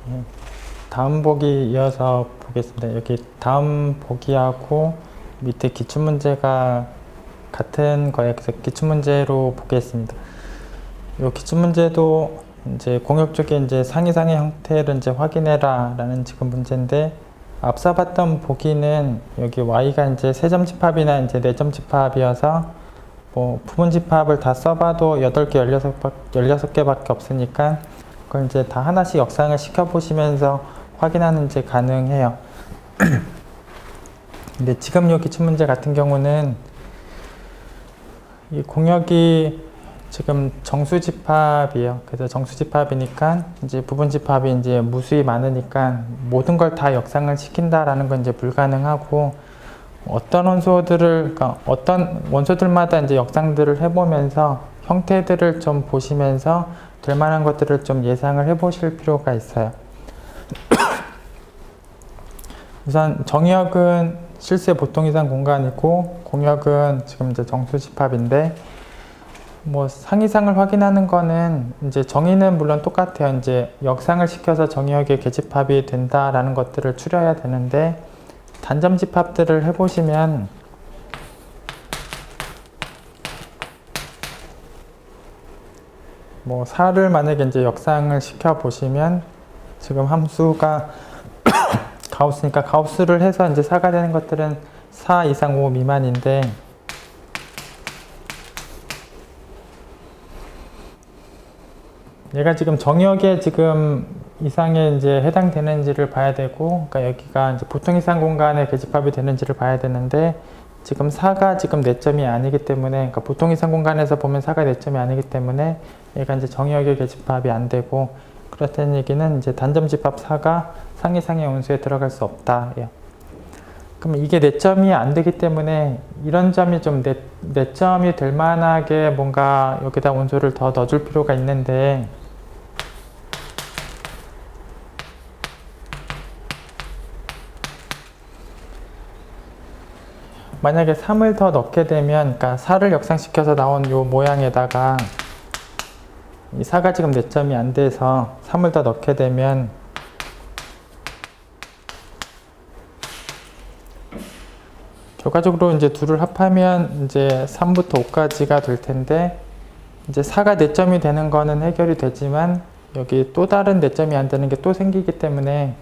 예, 다음 보기 이어서 보겠습니다. 여기 다음 보기하고 밑에 기출문제가 같은 거예요. 그래서 기출문제로 보겠습니다. 이 기출문제도 이제 공역 쪽에 이제 상이상의 형태를 이제 확인해라 라는 지금 문제인데, 앞서 봤던 보기는 여기 y가 이제 3점 집합이나 이제 4점 집합이어서 뭐 부분 집합을 다 써봐도 8개, 16개밖에 없으니까 그걸 이제 다 하나씩 역상을 시켜보시면서 확인하는 이제 가능해요. 근데 지금 요 기출문제 같은 경우는 이 공역이 지금 정수집합이에요. 그래서 정수집합이니까 이제 부분집합이 이제 무수히 많으니까 모든 걸 다 역상을 시킨다라는 건 이제 불가능하고, 어떤 원소들을, 그러니까 어떤 원소들마다 이제 역상들을 해보면서 형태들을 좀 보시면서 될 만한 것들을 좀 예상을 해보실 필요가 있어요. 우선 정역은 실수의 보통 이상 공간이고, 공역은 지금 이제 정수집합인데, 뭐 상이상을 확인하는 거는 이제 정의는 물론 똑같아요. 이제 역상을 시켜서 정의역의 계집합이 된다라는 것들을 추려야 되는데, 단점 집합들을 해보시면 뭐 4를 만약에 이제 역상을 시켜 보시면 지금 함수가 가우스니까 가우스를 해서 이제 4가 되는 것들은 4 이상 5 미만인데, 얘가 지금 정역에 지금 이상에 이제 해당되는지를 봐야 되고, 그러니까 여기가 이제 보통 이상 공간에 계집합이 되는지를 봐야 되는데, 지금 4가 지금 4점이 아니기 때문에, 그러니까 보통 이상 공간에서 보면 4가 4점이 아니기 때문에 얘가 이제 정역의 계집합이 안 되고, 그렇다는 얘기는 이제 단점 집합 4가 상이상의 원소에 들어갈 수 없다. 그럼 이게 4점이 안 되기 때문에 이런 점이 좀 4점이 될 만하게 뭔가 여기다 원소를 더 넣어줄 필요가 있는데, 만약에 3을 더 넣게 되면, 그러니까 4를 역상시켜서 나온 요 모양에다가 이 4가 지금 4점이 안 돼서 3을 더 넣게 되면 결과적으로 이제 둘을 합하면 이제 3부터 5까지가 될 텐데, 이제 4가 4점이 되는 거는 해결이 되지만 여기 또 다른 4점이 안 되는 게 또 생기기 때문에,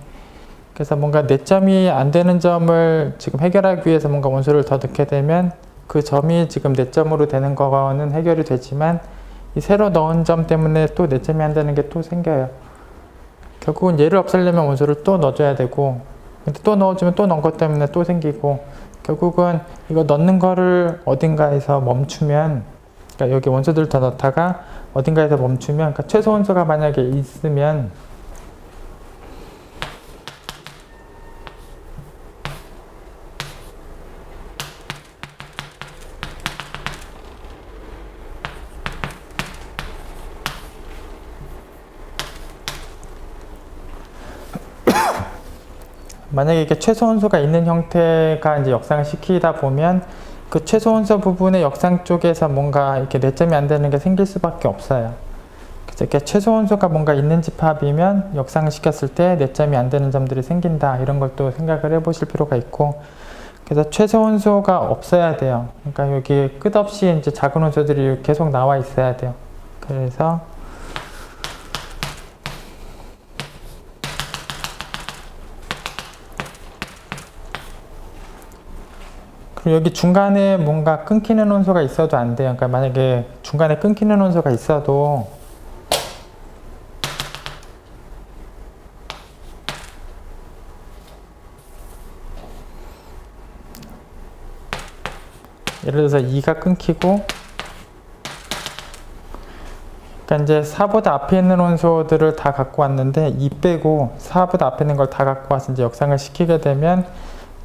그래서 뭔가 4점이 안 되는 점을 지금 해결하기 위해서 뭔가 원소를 더 넣게 되면 그 점이 지금 4점으로 되는 거는 해결이 되지만, 이 새로 넣은 점 때문에 또 4점이 안 되는 게 또 생겨요. 결국은 얘를 없애려면 원소를 또 넣어줘야 되고, 근데 또 넣어주면 또 넣은 것 때문에 또 생기고, 결국은 이거 넣는 거를 어딘가에서 멈추면, 그러니까 여기 원소들 더 넣다가 어딘가에서 멈추면, 그러니까 최소 원소가 만약에 있으면 만약에 이게 최소 원소가 있는 형태가 이제 역상을 시키다 보면 그 최소 원소 부분의 역상 쪽에서 뭔가 이렇게 4점이 안 되는 게 생길 수밖에 없어요. 그래서 이렇게 최소 원소가 뭔가 있는 집합이면 역상을 시켰을 때 4점이 안 되는 점들이 생긴다, 이런 걸 또 생각을 해 보실 필요가 있고, 그래서 최소 원소가 없어야 돼요. 그러니까 여기 끝없이 이제 작은 원소들이 계속 나와 있어야 돼요. 그래서 그리고 여기 중간에 뭔가 끊기는 원소가 있어도 안 돼요. 그러니까 만약에 중간에 끊기는 원소가 있어도 예를 들어서 2가 끊기고, 그러니까 이제 4보다 앞에 있는 원소들을 다 갖고 왔는데 2 빼고 4보다 앞에 있는 걸 다 갖고 와서 이제 역상을 시키게 되면,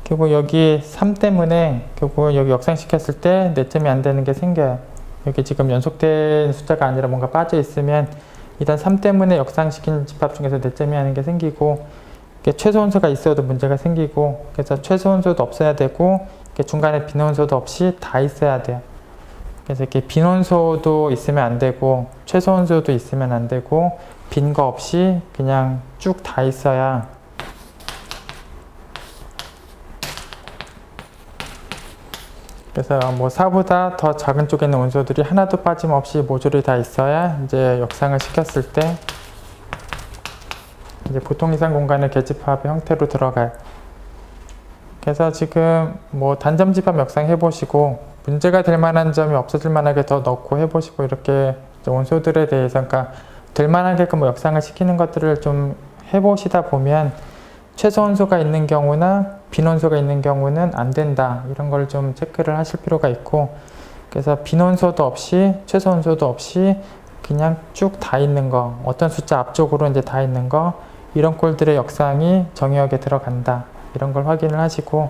결국 여기 3 때문에 결국 여기 역상시켰을 때 4점이 안 되는 게 생겨요. 여기 지금 연속된 숫자가 아니라 뭔가 빠져 있으면 일단 3 때문에 역상시킨 집합 중에서 4점이 하는 게 생기고, 최소 원소가 있어도 문제가 생기고, 그래서 최소 원소도 없어야 되고 중간에 빈원소도 없이 다 있어야 돼요. 그래서 이렇게 빈원소도 있으면 안 되고 최소 원소도 있으면 안 되고 빈 거 없이 그냥 쭉 다 있어야 그래서 뭐 4보다 더 작은 쪽에 있는 원소들이 하나도 빠짐없이 모조리 다 있어야 이제 역상을 시켰을 때 이제 보통 이상 공간의 계집합의 형태로 들어가요. 그래서 지금 뭐 단점 집합 역상 해보시고 문제가 될 만한 점이 없어질 만하게 더 넣고 해보시고 이렇게 원소들에 대해서 그러니까 될 만하게끔 뭐 역상을 시키는 것들을 좀 해보시다 보면 최소 원소가 있는 경우나 빈 원소가 있는 경우는 안 된다 이런 걸 좀 체크를 하실 필요가 있고 그래서 빈 원소도 없이 최소 원소도 없이 그냥 쭉 다 있는 거 어떤 숫자 앞쪽으로 이제 다 있는 거 이런 꼴들의 역상이 정의역에 들어간다 이런 걸 확인을 하시고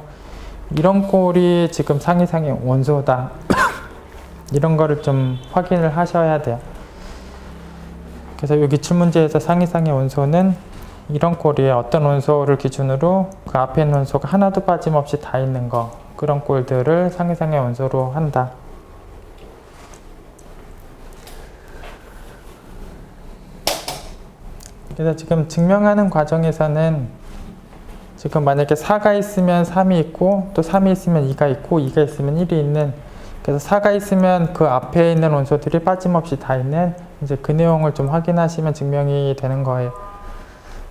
이런 꼴이 지금 상이상의 원소다 이런 거를 좀 확인을 하셔야 돼요. 그래서 여기 질문지에서 상이상의 원소는 이런 꼴이에요. 어떤 원소를 기준으로 그 앞에 있는 원소가 하나도 빠짐없이 다 있는 거 그런 꼴들을 상이상의 원소로 한다. 그래서 지금 증명하는 과정에서는 지금 만약에 4가 있으면 3이 있고 또 3이 있으면 2가 있고 2가 있으면 1이 있는 그래서 4가 있으면 그 앞에 있는 원소들이 빠짐없이 다 있는 이제 그 내용을 좀 확인하시면 증명이 되는 거예요.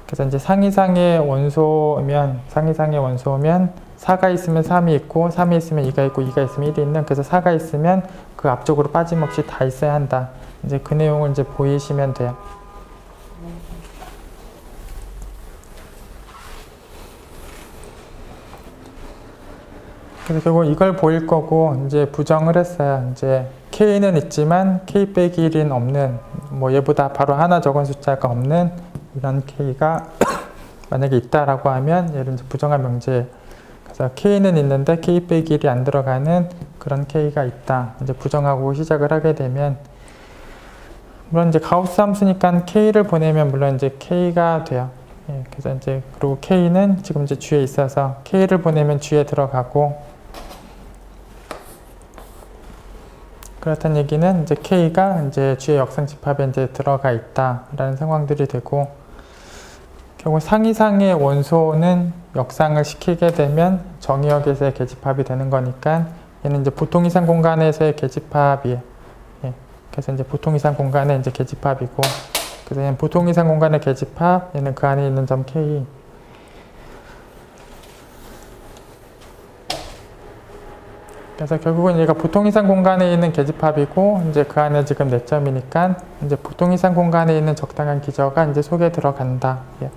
그래서 이제 상이상의 원소면 4가 있으면 3이 있고 3이 있으면 2가 있고 2가 있으면 1이 있는 그래서 4가 있으면 그 앞쪽으로 빠짐없이 다 있어야 한다. 이제 그 내용을 이제 보이시면 돼요. 그래서 결국 이걸 보일 거고 이제 부정을 했어요. 이제 K는 있지만 K 빼기 1은 없는 뭐 얘보다 바로 하나 적은 숫자가 없는 이런 K가 만약에 있다라고 하면 얘를 이제 부정한 명제. 그래서 K는 있는데 K 빼기 1이 안 들어가는 그런 K가 있다. 이제 부정하고 시작을 하게 되면 물론 이제 가우스 함수니까 K를 보내면 물론 이제 K가 돼요. 예, 그래서 이제 그리고 K는 지금 이제 G에 있어서 K를 보내면 G에 들어가고 그렇다는 얘기는 이제 K가 이제 G의 역상 집합에 이제 들어가 있다라는 상황들이 되고 결국 상이상의 원소는 역상을 시키게 되면 정의역에서의 계집합이 되는 거니까 얘는 이제 보통 이상 공간에서의 계집합이에요. 예. 그래서 이제 보통 이상 공간의 이제 계집합이고 그래서 얘는 보통 이상 공간의 계집합 얘는 그 안에 있는 점 K 그래서 결국은 얘가 보통 이상 공간에 있는 계집합이고 이제 그 안에 지금 4점이니까 이제 보통 이상 공간에 있는 적당한 기저가 이제 속에 들어간다. 예.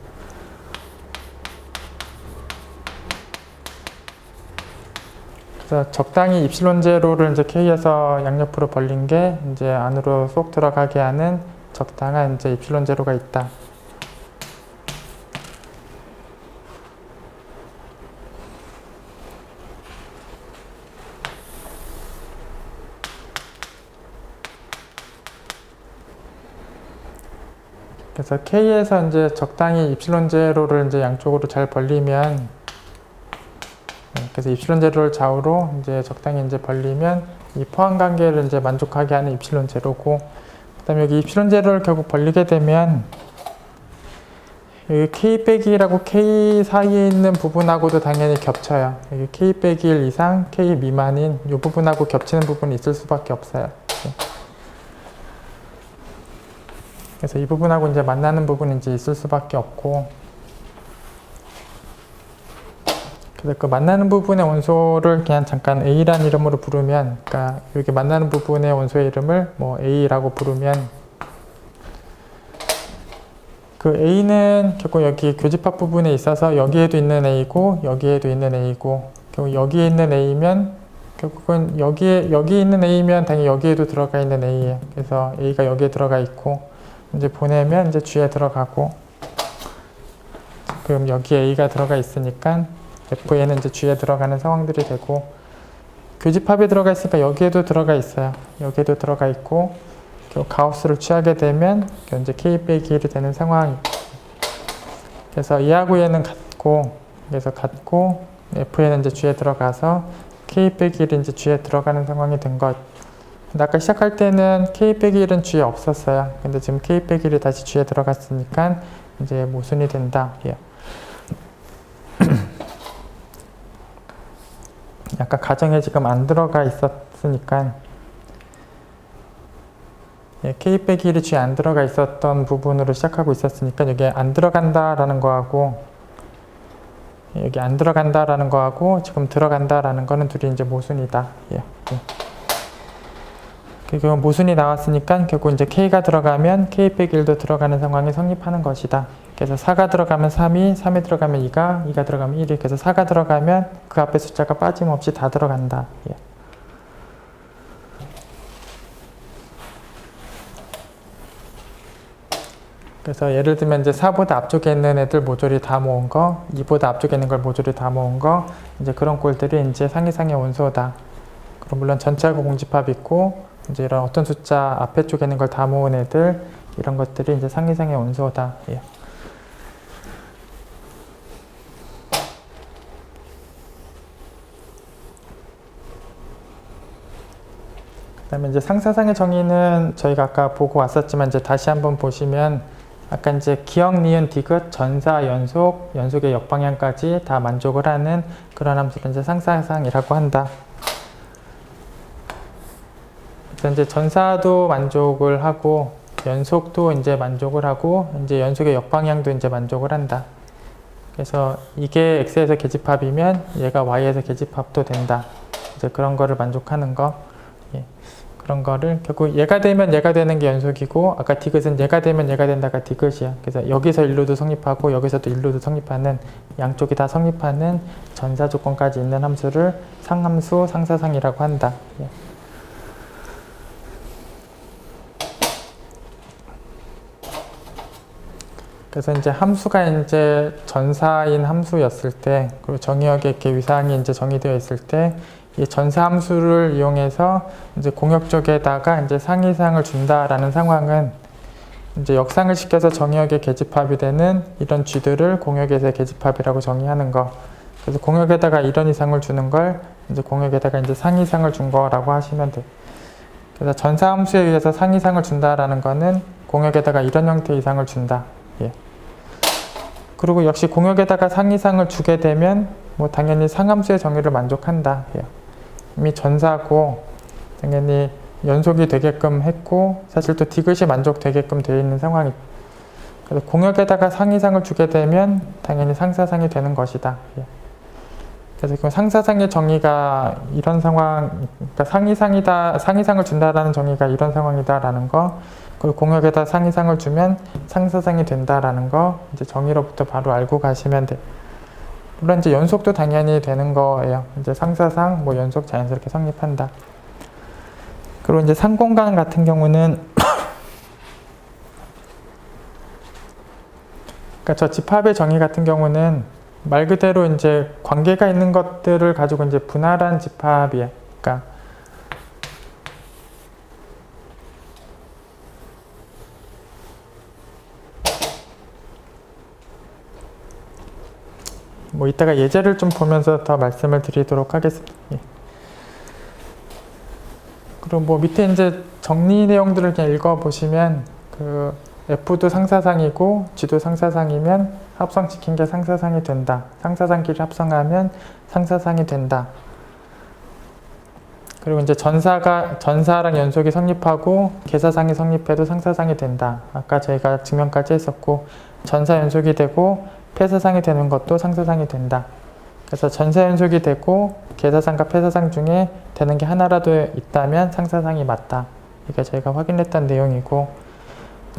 그래서 적당히 입실론 제로를 이제 K에서 양옆으로 벌린 게 이제 안으로 쏙 들어가게 하는 적당한 이제 입실론 제로가 있다. 그래서 K에서 이제 적당히 입실론 제로를 이제 양쪽으로 잘 벌리면 그래서 입실론 제로를 좌우로 이제 적당히 이제 벌리면 이 포함 관계를 이제 만족하게 하는 입실론 제로고 그다음에 여기 입실론 제로를 결국 벌리게 되면 여기 K 빼기 1하고 K 사이에 있는 부분하고도 당연히 겹쳐요. 여기 K 빼기 1 이상 K 미만인 이 부분하고 겹치는 부분이 있을 수밖에 없어요. 그래서 이 부분하고 이제 만나는 부분이 이제 있을 수밖에 없고 그래서 그 만나는 부분의 원소를 그냥 잠깐 A라는 이름으로 부르면 그러니까 여기 만나는 부분의 원소의 이름을 뭐 A라고 부르면 그 A는 결국 여기 교집합 부분에 있어서 여기에도 있는 A고 여기에도 있는 A고 결국 여기에 있는 A면 결국은 여기 있는 A면 당연히 여기에도 들어가 있는 A예요. 그래서 A가 여기에 들어가 있고 이제 보내면 이제 G에 들어가고 그럼 여기 A가 들어가 있으니까 F에는 이제 G에 들어가는 상황들이 되고 교집합에 들어가 있으니까 여기에도 들어가 있어요. 여기에도 들어가 있고 가우스를 취하게 되면 이제 K 빼기 1이 되는 상황이 그래서 얘하고 얘는 같고 그래서 같고 F에는 이제 G에 들어가서 K 빼기 1이 이제 G에 들어가는 상황이 된 것 근데 아까 시작할 때는 k-1은 G에 없었어요. 근데 지금 k-1이 다시 G에 들어갔으니까 이제 모순이 된다. 예. 아까 가정에 지금 안 들어가 있었으니까 예, k-1이 G에 안 들어가 있었던 부분으로 시작하고 있었으니까 여기 안 들어간다라는 거하고 여기 안 들어간다라는 거하고 지금 들어간다라는 거는 둘이 이제 모순이다. 예. 예. 그리고 모순이 나왔으니까 결국 이제 K가 들어가면 K-1도 들어가는 상황이 성립하는 것이다. 그래서 4가 들어가면 3이, 3이 들어가면 2가, 2가 들어가면 1이. 그래서 4가 들어가면 그 앞에 숫자가 빠짐없이 다 들어간다. 예. 그래서 예를 들면 이제 4보다 앞쪽에 있는 애들 모조리 다 모은 거, 2보다 앞쪽에 있는 걸 모조리 다 모은 거, 이제 그런 꼴들이 이제 상위상의 원소다. 그럼 물론 전체하고 공집합 있고, 이제 이런 어떤 숫자 앞에 쪽에 있는 걸 다 모은 애들, 이런 것들이 이제 상위상의 원소다. 예. 그 다음에 이제 상사상의 정의는 저희가 아까 보고 왔었지만 이제 다시 한번 보시면 아까 이제 기역, 니은, 디귿, 전사, 연속, 연속의 역방향까지 다 만족을 하는 그런 함수를 이제 상사상이라고 한다. 그래서 이제 전사도 만족을 하고 연속도 이제 만족을 하고 이제 연속의 역방향도 이제 만족을 한다. 그래서 이게 x에서 계집합이면 얘가 y에서 계집합도 된다. 이제 그런 거를 만족하는 거. 예. 그런 거를 결국 얘가 되면 얘가 되는 게 연속이고 아까 디귿은 얘가 되면 얘가 된다가 디귿이야. 그래서 여기서 일루도 성립하고 여기서도 일루도 성립하는 양쪽이 다 성립하는 전사 조건까지 있는 함수를 상함수 상사상이라고 한다. 예. 그래서 이제 함수가 이제 전사인 함수였을 때, 그리고 정의역에 이렇게 위상이 이제 정의되어 있을 때, 이 전사 함수를 이용해서 이제 공역 쪽에다가 이제 상이상을 준다라는 상황은 이제 역상을 시켜서 정의역에 계집합이 되는 이런 쥐들을 공역에서의 계집합이라고 정의하는 거. 그래서 공역에다가 이런 이상을 주는 걸 이제 공역에다가 이제 상이상을 준 거라고 하시면 돼. 그래서 전사 함수에 의해서 상이상을 준다라는 거는 공역에다가 이런 형태의 이상을 준다. 예. 그리고 역시 공역에다가 상이상을 주게 되면 뭐 당연히 상함수의 정의를 만족한다. 예. 이미 전사고 당연히 연속이 되게끔 했고 사실 또 디귿이 만족되게끔 되어 있는 상황이. 그래서 공역에다가 상이상을 주게 되면 당연히 상사상이 되는 것이다. 예. 그래서 그 상사상의 정의가 이런 상황, 그러니까 상이상을 준다라는 정의가 이런 상황이다라는 거. 그리고 공역에다 상이상을 주면 상사상이 된다라는 거 이제 정의로부터 바로 알고 가시면 돼. 물론 이제 연속도 당연히 되는 거예요. 이제 상사상, 뭐 연속 자연스럽게 성립한다. 그리고 이제 상공간 같은 경우는 그러니까 저 집합의 정의 같은 경우는 말 그대로 이제 관계가 있는 것들을 가지고 이제 분할한 집합이에요. 그러니까 뭐 이따가 예제를 좀 보면서 더 말씀을 드리도록 하겠습니다. 예. 그리고 뭐 밑에 이제 정리 내용들을 그냥 읽어보시면 그 F도 상사상이고 G도 상사상이면 합성시킨 게 상사상이 된다. 상사상끼리 합성하면 상사상이 된다. 그리고 이제 전사랑 연속이 성립하고 계사상이 성립해도 상사상이 된다. 아까 저희가 증명까지 했었고 전사 연속이 되고 폐사상이 되는 것도 상사상이 된다. 그래서 전사 연속이 되고 계사상과 폐사상 중에 되는 게 하나라도 있다면 상사상이 맞다. 이게 저희가 확인했던 내용이고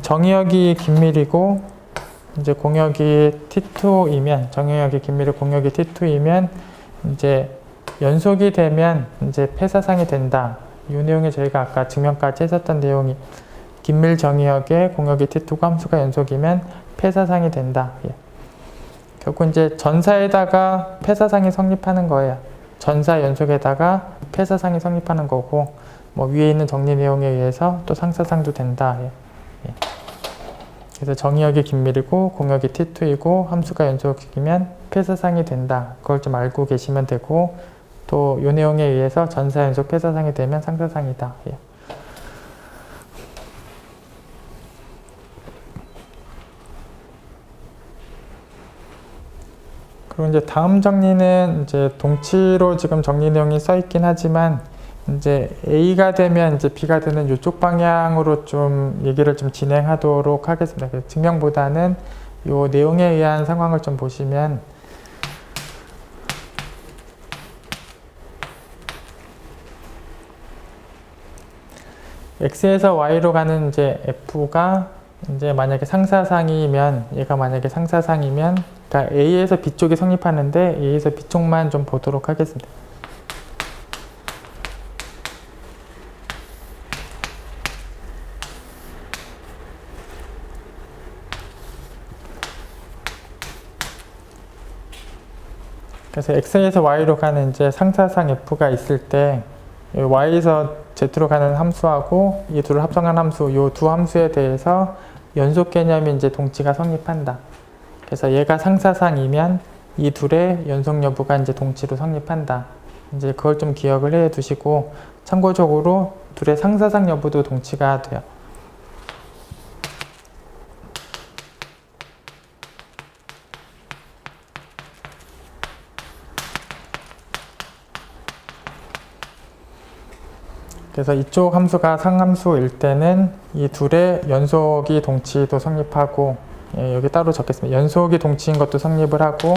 정의역이 긴밀이고 이제 공역이 T2이면 정의역이 긴밀이 공역이 T2이면 이제 연속이 되면 이제 폐사상이 된다. 이 내용이 저희가 아까 증명까지 했었던 내용이 긴밀 정의역의 공역이 T2고 함수가 연속이면 폐사상이 된다. 예. 결국 이제 전사에다가 폐사상이 성립하는 거예요. 전사 연속에다가 폐사상이 성립하는 거고 뭐 위에 있는 정리 내용에 의해서 또 상사상도 된다. 예. 예. 그래서 정의역이 긴밀이고 공역이 T2이고 함수가 연속이면 폐사상이 된다. 그걸 좀 알고 계시면 되고 또 이 내용에 의해서 전사 연속 폐사상이 되면 상사상이다. 예. 그리고 이제 다음 정리는 이제 동치로 지금 정리 내용이 써 있긴 하지만 이제 A가 되면 이제 B가 되는 이쪽 방향으로 좀 얘기를 좀 진행하도록 하겠습니다. 그래서 증명보다는 이 내용에 의한 상황을 좀 보시면 X에서 Y로 가는 이제 F가 이제 만약에 상사상이면 얘가 만약에 상사상이면 그러니까 A에서 B 쪽이 성립하는데 A에서 B 쪽만 좀 보도록 하겠습니다. 그래서 X에서 Y로 가는 이제 상사상 F가 있을 때 Y에서 Z로 가는 함수하고 이 둘을 합성한 함수, 이 두 함수에 대해서 연속 개념이 이제 동치가 성립한다. 그래서 얘가 상사상이면 이 둘의 연속 여부가 이제 동치로 성립한다. 이제 그걸 좀 기억을 해 두시고 참고적으로 둘의 상사상 여부도 동치가 돼요. 그래서 이쪽 함수가 상함수일 때는 이 둘의 연속이 동치도 성립하고 여기 따로 적겠습니다. 연속이 동치인 것도 성립을 하고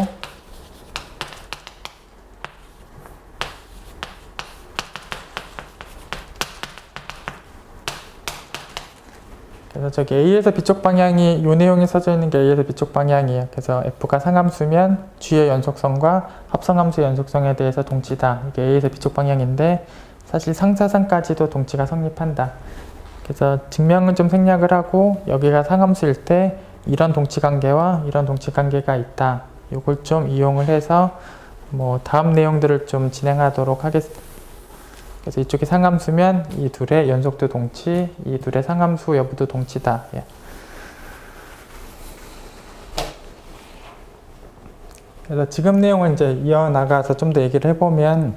그래서 저기 A에서 B쪽 방향이 이 내용이 써져 있는 게 A에서 B쪽 방향이에요. 그래서 F가 상함수면 G의 연속성과 합성함수의 연속성에 대해서 동치다. 이게 A에서 B쪽 방향인데 사실 상사상까지도 동치가 성립한다. 그래서 증명은 좀 생략을 하고 여기가 상함수일 때 이런 동치관계와 이런 동치관계가 있다. 이걸 좀 이용을 해서 뭐 다음 내용들을 좀 진행하도록 하겠습니다. 그래서 이쪽이 상함수면 이 둘의 연속도 동치, 이 둘의 상함수 여부도 동치다. 예. 그래서 지금 내용을 이제 이어나가서 좀 더 얘기를 해보면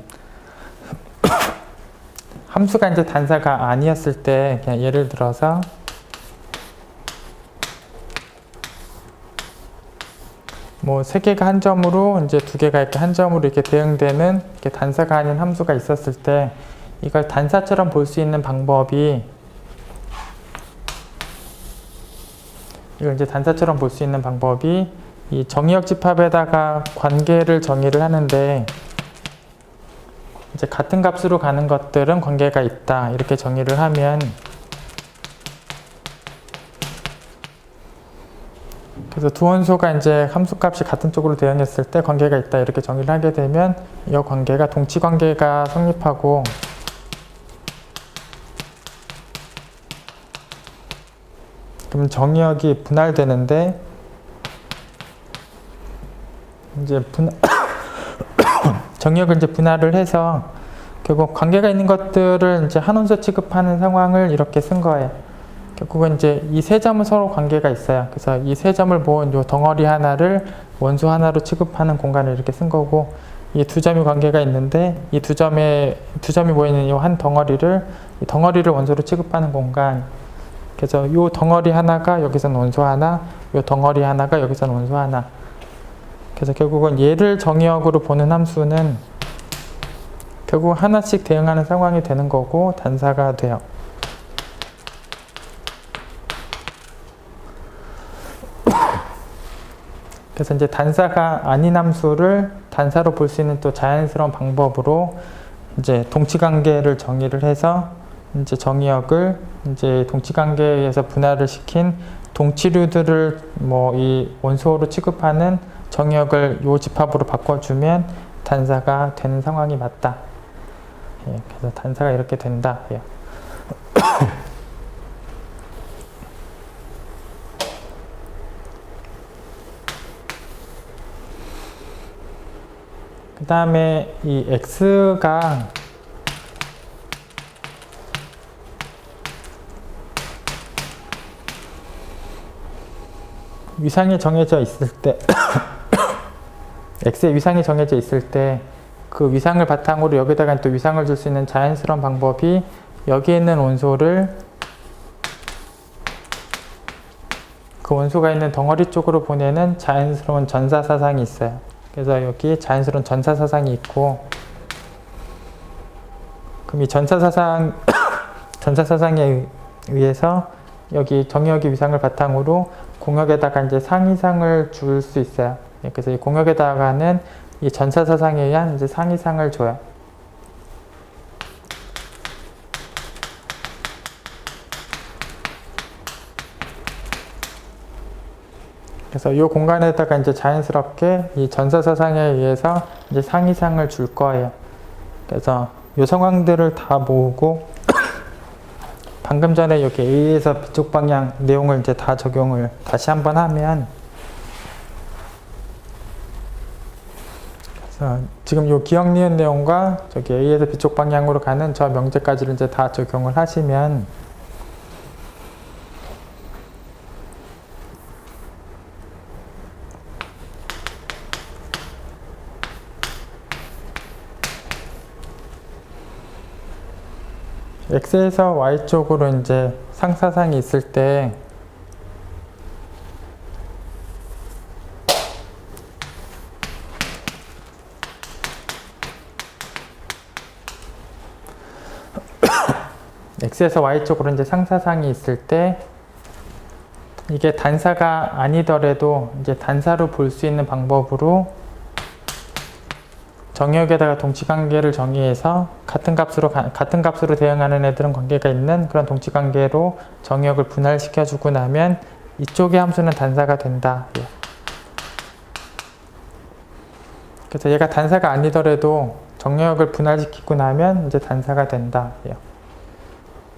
함수가 이제 단사가 아니었을 때 그냥 예를 들어서 뭐 세 개가 한 점으로 이제 두 개가 이렇게 한 점으로 이렇게 대응되는 이렇게 단사가 아닌 함수가 있었을 때 이걸 단사처럼 볼 수 있는 방법이 이 정의역 집합에다가 관계를 정의를 하는데 이제 같은 값으로 가는 것들은 관계가 있다. 이렇게 정의를 하면 그래서 두 원소가 이제 함수값이 같은 쪽으로 대응했을 때 관계가 있다. 이렇게 정의를 하게 되면 이 관계가 동치 관계가 성립하고 그럼 정의역이 분할되는데 이제 정의역을 이제 분할을 해서 결국 관계가 있는 것들을 이제 한 원소 취급하는 상황을 이렇게 쓴 거예요. 결국은 이제 이 세 점은 서로 관계가 있어요. 그래서 이 세 점을 모은 요 덩어리 하나를 원소 하나로 취급하는 공간을 이렇게 쓴 거고 이 두 점이 관계가 있는데 이 두 점이 모이는 이 한 덩어리를 이 덩어리를 원소로 취급하는 공간. 그래서 이 덩어리 하나가 여기서는 원소 하나, 이 덩어리 하나가 여기서는 원소 하나. 그래서 결국은 얘를 정의역으로 보는 함수는 결국 하나씩 대응하는 상황이 되는 거고 단사가 돼요. 그래서 이제 단사가 아닌 함수를 단사로 볼 수 있는 또 자연스러운 방법으로 이제 동치관계를 정의를 해서 이제 정의역을 이제 동치관계에서 분할을 시킨 동치류들을 뭐 이 원소로 취급하는 정의역을 요 집합으로 바꿔주면 단사가 되는 상황이 맞다. 예, 그래서 단사가 이렇게 된다. 예. 그 다음에 이 x가 위상이 정해져 있을 때 x의 위상이 정해져 있을 때 그 위상을 바탕으로 여기다가 또 위상을 줄 수 있는 자연스러운 방법이 여기에 있는 원소를 그 원소가 있는 덩어리 쪽으로 보내는 자연스러운 전사사상이 있어요. 그래서 여기 자연스러운 전사사상이 있고, 그럼 이 전사사상에 의해서 여기 정역의 위상을 바탕으로 공역에다가 이제 상위상을 줄 수 있어요. 그래서 이 공역에다가는 이 전사사상에 의한 이제 상위상을 줘요. 그래서 이 공간에다가 이제 자연스럽게 이 전사사상에 의해서 이제 상위상을 줄 거예요. 그래서 이 상황들을 다 모으고 방금 전에 여기 A에서 B쪽 방향 내용을 이제 다 적용을 다시 한번 하면, 그래서 지금 요 기억 니은 내용과 저기 A에서 B쪽 방향으로 가는 저 명제까지를 이제 다 적용을 하시면 X에서 Y쪽으로 이제 상사상이 있을 때 X에서 Y쪽으로 이제 상사상이 있을 때 이게 단사가 아니더라도 이제 단사로 볼 수 있는 방법으로 정역에다가 동치관계를 정의해서 같은 값으로 대응하는 애들은 관계가 있는 그런 동치관계로 정역을 분할시켜주고 나면 이쪽의 함수는 단사가 된다. 예. 그래서 얘가 단사가 아니더라도 정역을 분할시키고 나면 이제 단사가 된다. 예.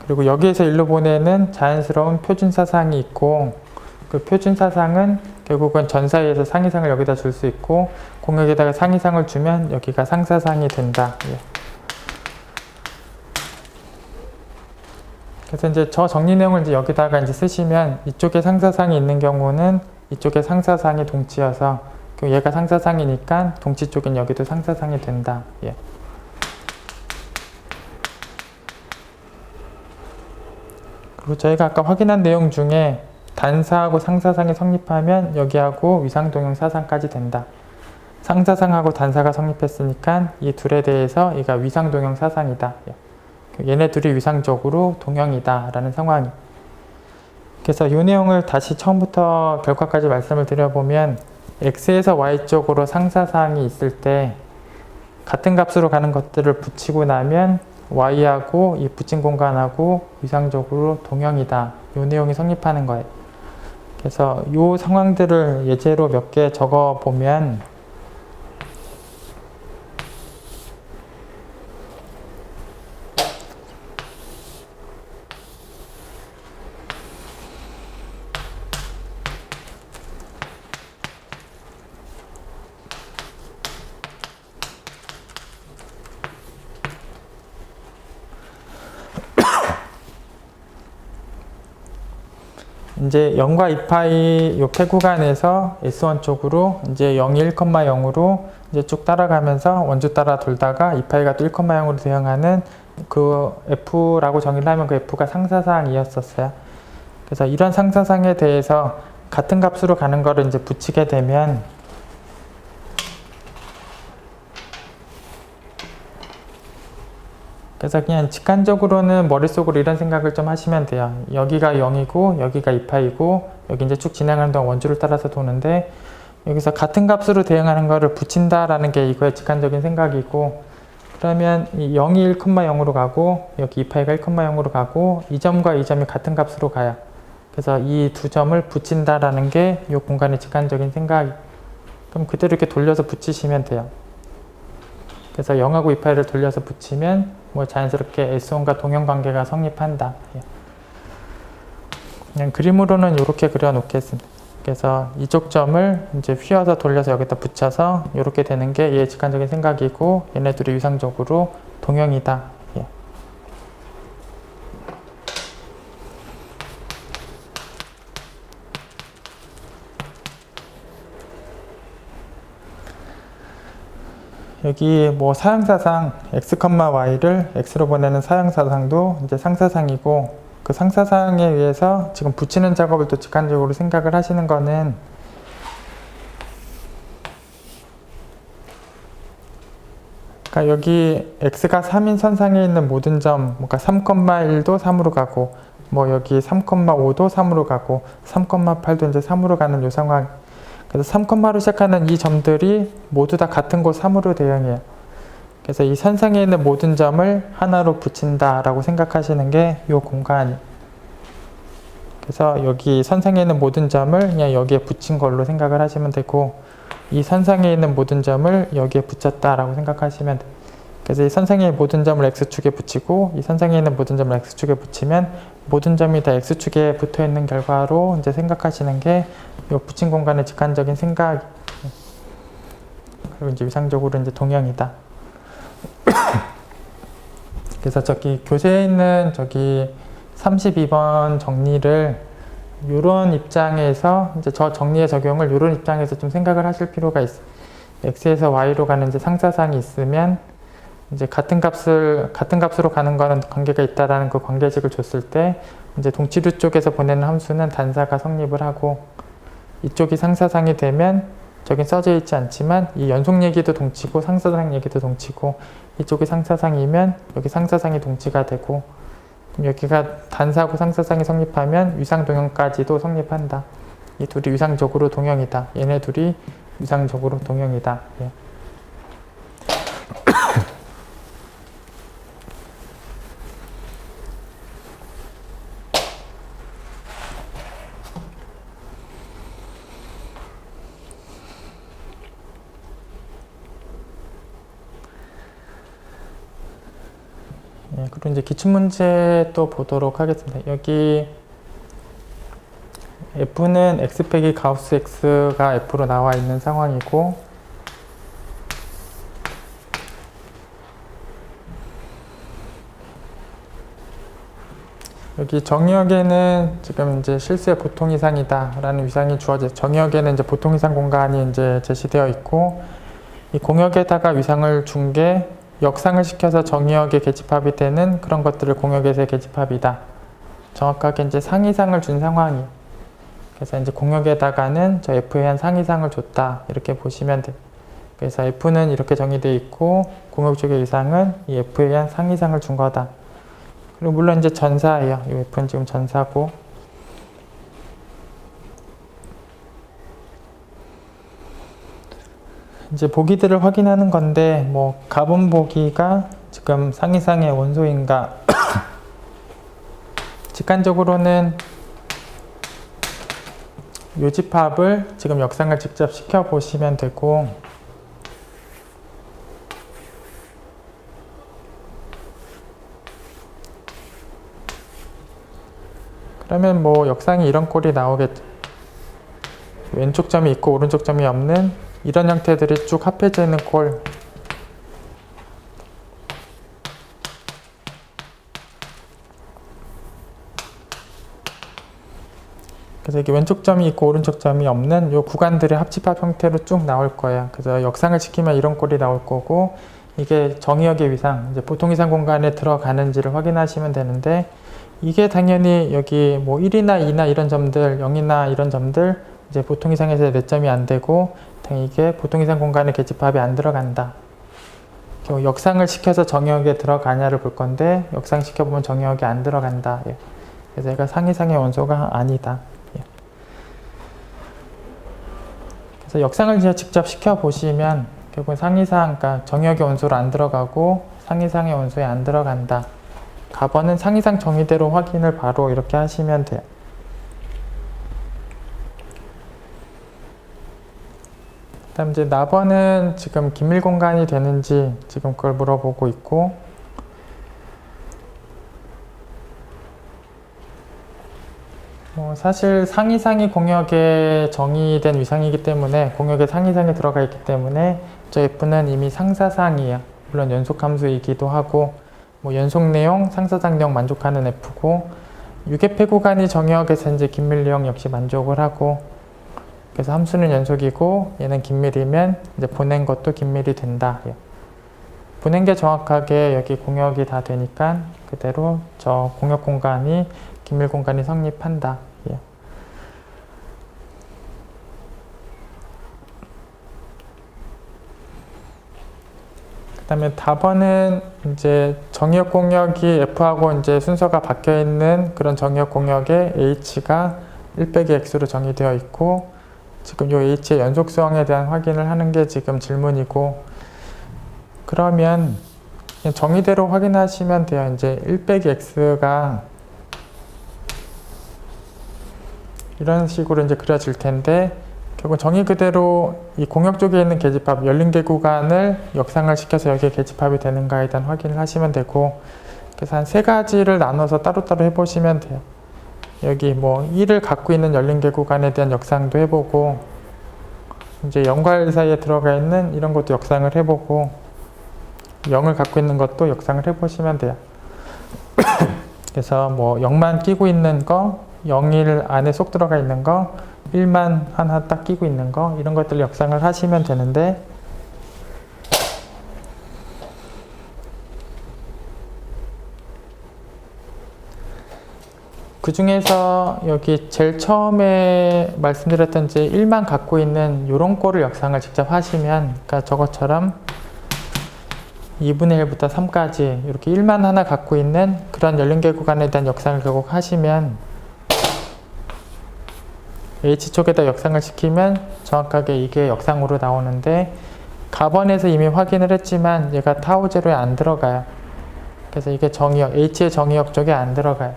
그리고 여기에서 일로 보내는 자연스러운 표준사상이 있고, 그 표준사상은 결국은 전사에서 상위상을 여기다 줄 수 있고, 공역에다가 상위상을 주면 여기가 상사상이 된다. 예. 그래서 이제 저 정리 내용을 이제 여기다가 이제 쓰시면 이쪽에 상사상이 있는 경우는 이쪽에 상사상이 동치여서 얘가 상사상이니까 동치 쪽엔 여기도 상사상이 된다. 예. 그리고 저희가 아까 확인한 내용 중에 단사하고 상사상이 성립하면 여기하고 위상동형 사상까지 된다. 상사상하고 단사가 성립했으니까 이 둘에 대해서 얘가 위상동형 사상이다. 얘네 둘이 위상적으로 동형이다 라는 상황이. 그래서 이 내용을 다시 처음부터 결과까지 말씀을 드려보면 X에서 Y쪽으로 상사상이 있을 때 같은 값으로 가는 것들을 붙이고 나면 Y하고 이 붙인 공간하고 위상적으로 동형이다. 이 내용이 성립하는 거예요. 그래서 이 상황들을 예제로 몇 개 적어 보면 이제 0과 2파이 요 폐 구간에서 S1 쪽으로 이제 0이 1,0으로 이제 쭉 따라가면서 원주 따라 돌다가 2파이가 또 1,0으로 대응하는 그 F라고 정의를 하면 그 F가 상사상이었었어요. 그래서 이런 상사상에 대해서 같은 값으로 가는 거를 이제 붙이게 되면 그래서 그냥 직관적으로는 머릿속으로 이런 생각을 좀 하시면 돼요. 여기가 0이고 여기가 2파이고 여기 이제 쭉 진행하는 동안 원주를 따라서 도는데 여기서 같은 값으로 대응하는 거를 붙인다라는 게 이거의 직관적인 생각이고, 그러면 이 0이 1,0으로 가고 여기 2파이가 1,0으로 가고 이 점과 이 점이 같은 값으로 가요. 그래서 이 두 점을 붙인다라는 게 이 공간의 직관적인 생각이. 그럼 그대로 이렇게 돌려서 붙이시면 돼요. 그래서 0하고 2파이를 돌려서 붙이면 뭐 자연스럽게 S1과 동형 관계가 성립한다. 그냥 그림으로는 이렇게 그려 놓겠습니다. 그래서 이쪽 점을 이제 휘어서 돌려서 여기다 붙여서 이렇게 되는 게 얘의 직관적인 생각이고 얘네 둘이 위상적으로 동형이다. 여기 뭐 사형사상 x, y를 x로 보내는 사형사상도 이제 상사상이고, 그 상사상에 의해서 지금 붙이는 작업을 또 직관적으로 생각을 하시는 거는 그러니까 여기 x가 3인 선상에 있는 모든 점, 그러니까 3,1도 3으로 가고, 뭐 여기 3,5도 3으로 가고, 3,8도 이제 3으로 가는 요 상황. 그래서 3,로 시작하는 이 점들이 모두 다 같은 곳 3으로 대응해요. 그래서 이 선상에 있는 모든 점을 하나로 붙인다라고 생각하시는 게 이 공간. 그래서 여기 선상에 있는 모든 점을 그냥 여기에 붙인 걸로 생각을 하시면 되고, 이 선상에 있는 모든 점을 여기에 붙였다라고 생각하시면 돼요. 그래서 이 선상에 있는 모든 점을 x축에 붙이고, 이 선상에 있는 모든 점을 x축에 붙이면 모든 점이 다 x축에 붙어 있는 결과로 이제 생각하시는 게 이 붙인 공간의 직관적인 생각. 그리고 이제 위상적으로 이제 동형이다. 그래서 저기 교재에 있는 저기 32번 정리를 이런 입장에서 이제 저 정리의 적용을 이런 입장에서 좀 생각을 하실 필요가 있어요. x에서 y로 가는 이제 상사상이 있으면 이제 같은 값으로 가는 거는 관계가 있다라는 그 관계식을 줬을 때 이제 동치두 쪽에서 보내는 함수는 단사가 성립을 하고, 이쪽이 상사상이 되면 저긴 써져 있지 않지만 이 연속 얘기도 동치고 상사상 얘기도 동치고, 이쪽이 상사상이면 여기 상사상이 동치가 되고, 여기가 단사하고 상사상이 성립하면 위상동형까지도 성립한다. 이 둘이 위상적으로 동형이다. 얘네 둘이 위상적으로 동형이다. 예. 예, 그리고 이제 기출문제 또 보도록 하겠습니다. 여기 F는 x 빼기 가우스 x가 F로 나와 있는 상황이고, 여기 정의역에는 지금 이제 실수의 보통 이상이다 라는 위상이 주어져, 정의역에는 이제 보통 이상 공간이 이제 제시되어 있고, 이 공역에다가 위상을 준 게 역상을 시켜서 정의역에 계집합이 되는 그런 것들을 공역에서의 계집합이다. 정확하게 이제 상이상을 준 상황이. 그래서 이제 공역에다가는 저 F에 한 상이상을 줬다. 이렇게 보시면 돼요. 그래서 F는 이렇게 정의되어 있고, 공역 쪽의 위상은 이 F에 의한 상이상을 준 거다. 그리고 물론 이제 전사예요. 이 F는 지금 전사고. 이제 보기들을 확인하는 건데, 뭐 가분 보기가 지금 상이상의 원소인가? 직관적으로는 요집합을 지금 역상을 직접 시켜 보시면 되고, 그러면 뭐 역상이 이런 꼴이 나오겠죠. 왼쪽 점이 있고 오른쪽 점이 없는 이런 형태들이 쭉 합해져 있는 꼴. 그래서 이게 왼쪽 점이 있고 오른쪽 점이 없는 이 구간들의 합집합 형태로 쭉 나올 거예요. 그래서 역상을 시키면 이런 꼴이 나올 거고, 이게 정의역의 위상, 이제 보통 이상 공간에 들어가는지를 확인하시면 되는데, 이게 당연히 여기 뭐 1이나 2나 이런 점들, 0이나 이런 점들, 이제 보통 이상에서 4점이 안 되고, 이게 보통 이상 공간의 계집합이 안 들어간다. 역상을 시켜서 정의역에 들어가냐를 볼 건데, 역상 시켜보면 정의역에 안 들어간다. 예. 그래서 얘가 상이상의 원소가 아니다. 예. 그래서 역상을 이제 직접 시켜보시면 결국 상이상, 그러니까 정의역의 원소로 안 들어가고 상이상의 원소에 안 들어간다. 가번은 상이상 정의대로 확인을 바로 이렇게 하시면 돼요. 그다음 이제 나번은 지금 긴밀 공간이 되는지 지금 그걸 물어보고 있고, 사실 상이상이 공역에 정의된 위상이기 때문에, 공역에 상이상이 들어가 있기 때문에 저 F는 이미 상사상이에요. 물론 연속함수이기도 하고, 뭐 연속 내용, 상사상 내용 만족하는 F고, 유계폐 구간이 정역에서 이제 긴밀 내용 역시 만족을 하고, 그래서 함수는 연속이고 얘는 긴밀이면 이제 보낸 것도 긴밀이 된다. 보낸 게 정확하게 여기 공역이 다 되니까 그대로 저 공역 공간이 긴밀 공간이 성립한다. 그다음에 답번은 이제 정의역 공역이 F하고 이제 순서가 바뀌어 있는 그런 정의역 공역에 H가 1-X로 정의되어 있고, 지금 이 H의 연속성에 대한 확인을 하는 게 지금 질문이고, 그러면 그냥 정의대로 확인하시면 돼요. 이제 1-X가 이런 식으로 이제 그려질 텐데, 결국 정의 그대로 이 공역 쪽에 있는 계집합, 열린 개 구간을 역상을 시켜서 여기에 계집합이 되는가에 대한 확인을 하시면 되고, 그래서 한 3가지를 나눠서 따로따로 해보시면 돼요. 여기 뭐 1을 갖고 있는 열린 개 구간에 대한 역상도 해보고, 이제 0과 1 사이에 들어가 있는 이런 것도 역상을 해보고, 0을 갖고 있는 것도 역상을 해보시면 돼요. 그래서 뭐 0만 끼고 있는 거, 0일 안에 쏙 들어가 있는 거, 1만 하나 딱 끼고 있는 거, 이런 것들 역상을 하시면 되는데, 그 중에서 여기 제일 처음에 말씀드렸던 이제 1만 갖고 있는 요런 꼴을 역상을 직접 하시면, 그러니까 저것처럼 2분의 1부터 3까지 이렇게 1만 하나 갖고 있는 그런 열린개 구간에 대한 역상을 결국 하시면, H쪽에다 역상을 시키면 정확하게 이게 역상으로 나오는데, 가번에서 이미 확인을 했지만 얘가 타우 제로에 안 들어가요. 그래서 이게 정의역, H의 정의역 쪽에 안 들어가요.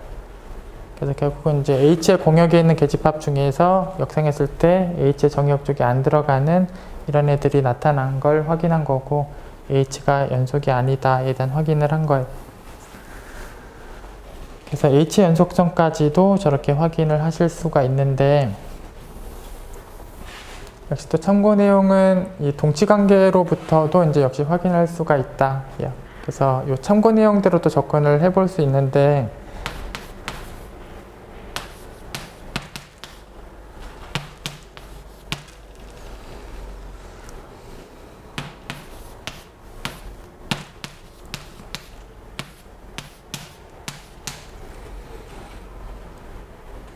그래서 결국은 이제 H의 공역에 있는 계집합 중에서 역상했을 때 H의 정의역 쪽에 안 들어가는 이런 애들이 나타난 걸 확인한 거고, H가 연속이 아니다에 대한 확인을 한 거예요. 그래서 H의 연속성까지도 저렇게 확인을 하실 수가 있는데, 역시 또 참고 내용은 이 동치관계로부터도 이제 역시 확인할 수가 있다. 그래서 이 참고 내용대로 또 접근을 해볼 수 있는데,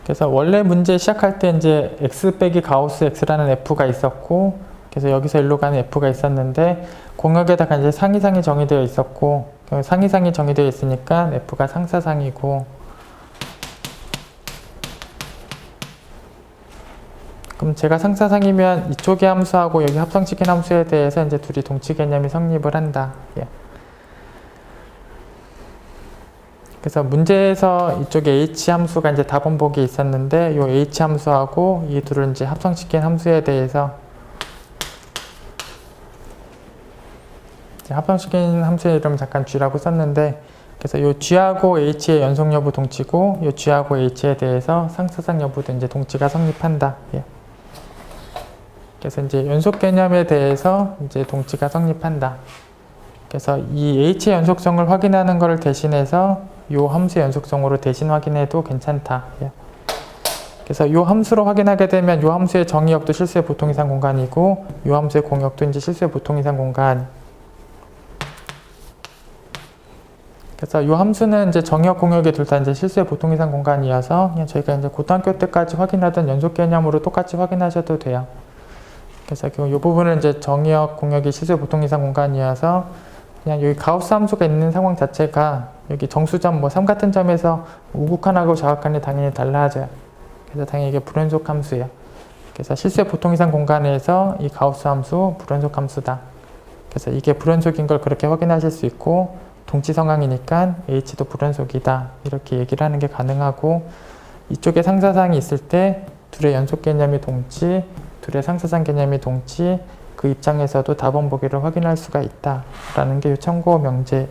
그래서 원래 문제 시작할 때 이제 x 빼기 가우스 x라는 f가 있었고, 그래서 여기서 일로 가는 f가 있었는데, 공역에다가 이제 상이상이 정의되어 있었고, 상이상이 정의되어 있으니까 f가 상사상이고, 그럼 제가 상사상이면 이쪽의 함수하고 여기 합성시킨 함수에 대해서 이제 둘이 동치 개념이 성립을 한다. 그래서 문제에서 이쪽에 h 함수가 이제 답원복이 있었는데, 이 h 함수하고 이 둘을 이제 합성시킨 함수에 대해서 합성시킨 함수의 이름 잠깐 g라고 썼는데, 그래서 이 g하고 h의 연속 여부 동치고, 이 g하고 h에 대해서 상사상 여부도 이제 동치가 성립한다. 그래서 이제 연속 개념에 대해서 이제 동치가 성립한다. 그래서 이 h의 연속성을 확인하는 것을 대신해서 이 함수의 연속성으로 대신 확인해도 괜찮다. 그래서 이 함수로 확인하게 되면 이 함수의 정의역도 실수의 보통 이상 공간이고, 이 함수의 공역도 이제 실수의 보통 이상 공간. 그래서 이 함수는 이제 정의역 공역이 둘 다 이제 실수의 보통 이상 공간이어서 그냥 저희가 이제 고등학교 때까지 확인하던 연속 개념으로 똑같이 확인하셔도 돼요. 그래서 이 부분은 이제 정의역 공역이 실수의 보통 이상 공간이어서 그냥 여기 가우스 함수가 있는 상황 자체가 여기 정수점 뭐 3 같은 점에서 우극한하고 좌극한이 당연히 달라져요. 그래서 당연히 이게 불연속 함수예요. 그래서 실수의 보통 이상 공간에서 이 가우스 함수 불연속 함수다. 그래서 이게 불연속인 걸 그렇게 확인하실 수 있고, 동치 상황이니까 H도 불연속이다. 이렇게 얘기를 하는 게 가능하고, 이쪽에 상사상이 있을 때 둘의 연속 개념이 동치, 둘의 상사상 개념이 동치, 그 입장에서도 답원보기를 확인할 수가 있다라는 게 이 참고 명제.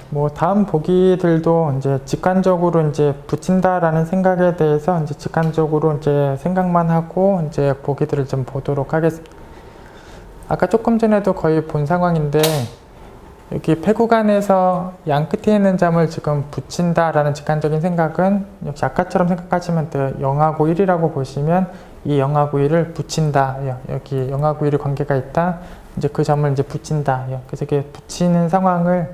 뭐 다음 보기들도 이제 직관적으로 이제 붙인다라는 생각에 대해서 이제 직관적으로 이제 생각만 하고 이제 보기들을 좀 보도록 하겠습니다. 아까 조금 전에도 거의 본 상황인데, 여기 폐구간에서 양 끝에 있는 점을 지금 붙인다라는 직관적인 생각은 역시 아까처럼 생각하시면 돼요. 0하고 1이라고 보시면 이 0하고 1을 붙인다. 여기 0하고 1이 관계가 있다. 이제 그 점을 이제 붙인다. 그래서 이렇게 붙이는 상황을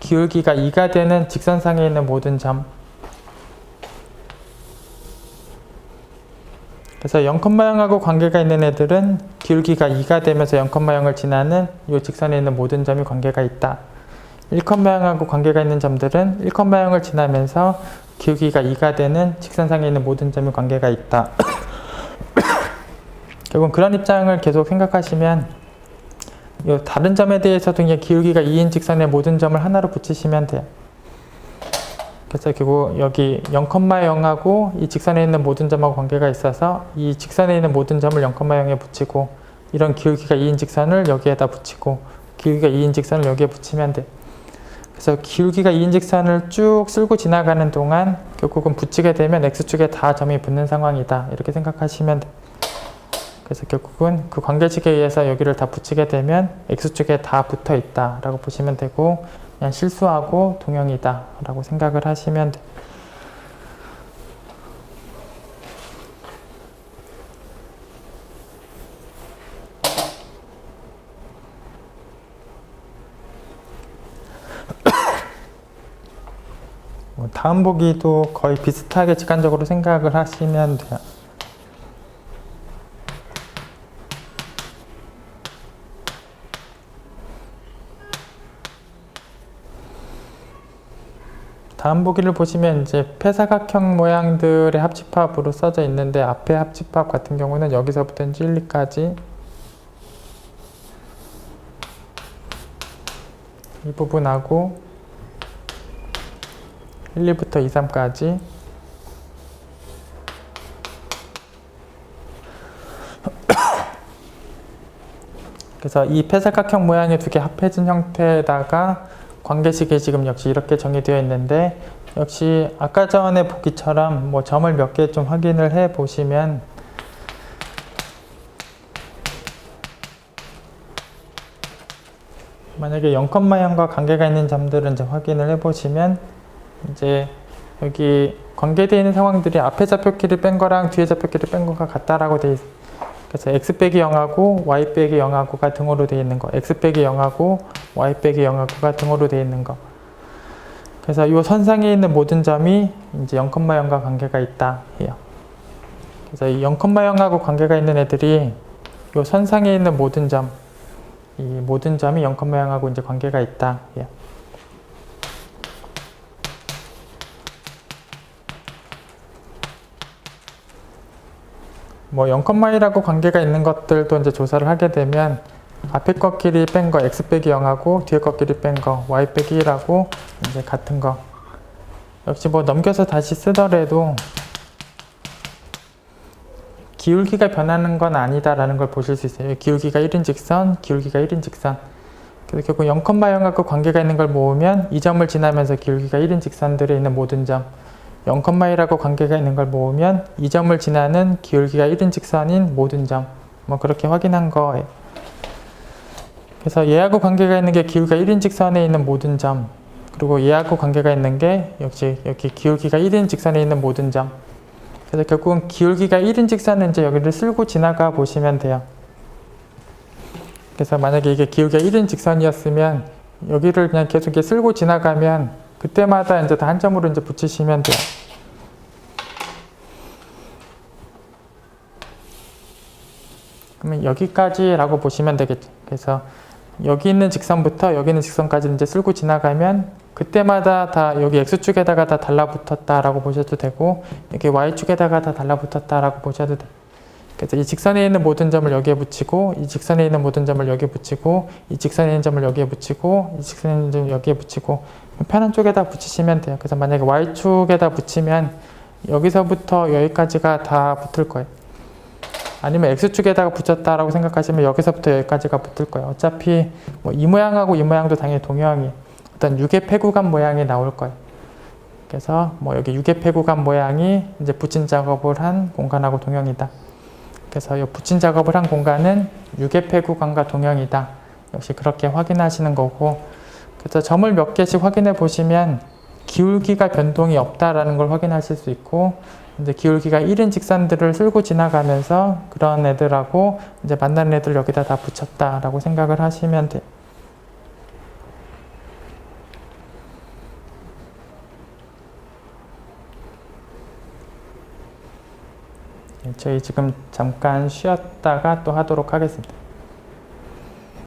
기울기가 2가 되는 직선상에 있는 모든 점. 그래서 0,0하고 관계가 있는 애들은 기울기가 2가 되면서 0,0을 지나는 이 직선에 있는 모든 점이 관계가 있다. 1,0하고 관계가 있는 점들은 1,0을 지나면서 기울기가 2가 되는 직선상에 있는 모든 점이 관계가 있다. 결국은 그런 입장을 계속 생각하시면 이 다른 점에 대해서도 그냥 기울기가 2인 직선의 모든 점을 하나로 붙이시면 돼요. 그래서 결국 여기 0,0하고 이 직선에 있는 모든 점하고 관계가 있어서 이 직선에 있는 모든 점을 0,0에 붙이고 이런 기울기가 2인 직선을 여기에다 붙이고 기울기가 2인 직선을 여기에 붙이면 돼. 그래서 기울기가 2인 직선을 쭉 쓸고 지나가는 동안 결국은 붙이게 되면 X축에 다 점이 붙는 상황이다. 이렇게 생각하시면 돼. 그래서 결국은 그 관계식에 의해서 여기를 다 붙이게 되면 X축에 다 붙어 있다 라고 보시면 되고 그냥 실수하고 동형이다 라고 생각을 하시면 돼. 다음 보기도 거의 비슷하게 직관적으로 생각을 하시면 돼요. 다음 보기를 보시면 이제 폐사각형 모양들의 합집합으로 써져 있는데 앞에 합집합 같은 경우는 여기서부터 1, 2까지 이 부분하고 1, 2부터 2, 3까지 그래서 이 폐사각형 모양의 두 개 합해진 형태에다가 관계식이 지금 역시 이렇게 정의되어 있는데 역시 아까 전에 보기처럼 뭐 점을 몇 개 좀 확인을 해 보시면 만약에 0,0과 관계가 있는 점들은 이제 확인을 해 보시면 이제 여기 관계되어 있는 상황들이 앞에 좌표키를 뺀 거랑 뒤에 좌표키를 뺀 거가 같다라고 되어 있어요. 그래서 x 빼기 0하고 y 빼기 0하고가 등호로 되어 있는 거, x 빼기 0하고 y 빼기 0하고가 등호로 되어 있는 거. 그래서 이 선상에 있는 모든 점이 이제 0,0과 관계가 있다 해요. 그래서 이 0,0하고 관계가 있는 애들이 이 선상에 있는 모든 점, 이 모든 점이 0,0하고 이제 관계가 있다 해요. 뭐 0,1하고 관계가 있는 것들도 이제 조사를 하게 되면 앞에 것끼리 뺀 거 x 빼기 0하고 뒤에 것끼리 뺀 거 y 빼기 1하고 이제 같은 거 역시 뭐 넘겨서 다시 쓰더라도 기울기가 변하는 건 아니다라는 걸 보실 수 있어요. 기울기가 1인 직선, 기울기가 1인 직선. 그래서 결국 0,0하고 관계가 있는 걸 모으면 이 점을 지나면서 기울기가 1인 직선들에 있는 모든 점 0,1하고 관계가 있는 걸 모으면 이 점을 지나는 기울기가 1인 직선인 모든 점 뭐 그렇게 확인한 거예요. 그래서 얘하고 관계가 있는 게 기울기가 1인 직선에 있는 모든 점 그리고 얘하고 관계가 있는 게 역시 여기 기울기가 1인 직선에 있는 모든 점 그래서 결국은 기울기가 1인 직선은 이제 여기를 쓸고 지나가 보시면 돼요. 그래서 만약에 이게 기울기가 1인 직선이었으면 여기를 그냥 계속 이렇게 쓸고 지나가면 그때마다 이제 다 한 점으로 이제 붙이시면 돼요. 그러면 여기까지라고 보시면 되겠죠. 그래서 여기 있는 직선부터 여기 있는 직선까지 이제 쓸고 지나가면 그때마다 다 여기 x축에다가 다 달라붙었다라고 보셔도 되고 여기 y축에다가 다 달라붙었다라고 보셔도 돼요. 그래서 이 직선에 있는 모든 점을 여기에 붙이고 이 직선에 있는 모든 점을 여기에 붙이고 이 직선에 있는 점을 여기에 붙이고 이 직선에 있는 점을 여기에 붙이고 편한 쪽에다 붙이시면 돼요. 그래서 만약에 y축에다 붙이면 여기서부터 여기까지가 다 붙을 거예요. 아니면 x축에다가 붙였다라고 생각하시면 여기서부터 여기까지가 붙을 거예요. 어차피 뭐 이 모양하고 이 모양도 당연히 동형이에요. 어떤 유계 폐구간 모양이 나올 거예요. 그래서 뭐 여기 유계 폐구간 모양이 이제 붙인 작업을 한 공간하고 동형이다. 그래서 이 붙인 작업을 한 공간은 유계 폐구간과 동형이다. 역시 그렇게 확인하시는 거고 그래서 점을 몇 개씩 확인해 보시면 기울기가 변동이 없다라는 걸 확인하실 수 있고 이제 기울기가 1인 직선들을 쓸고 지나가면서 그런 애들하고 이제 만나는 애들 여기다 다 붙였다라고 생각을 하시면 돼요. 저희 지금 잠깐 쉬었다가 또 하도록 하겠습니다.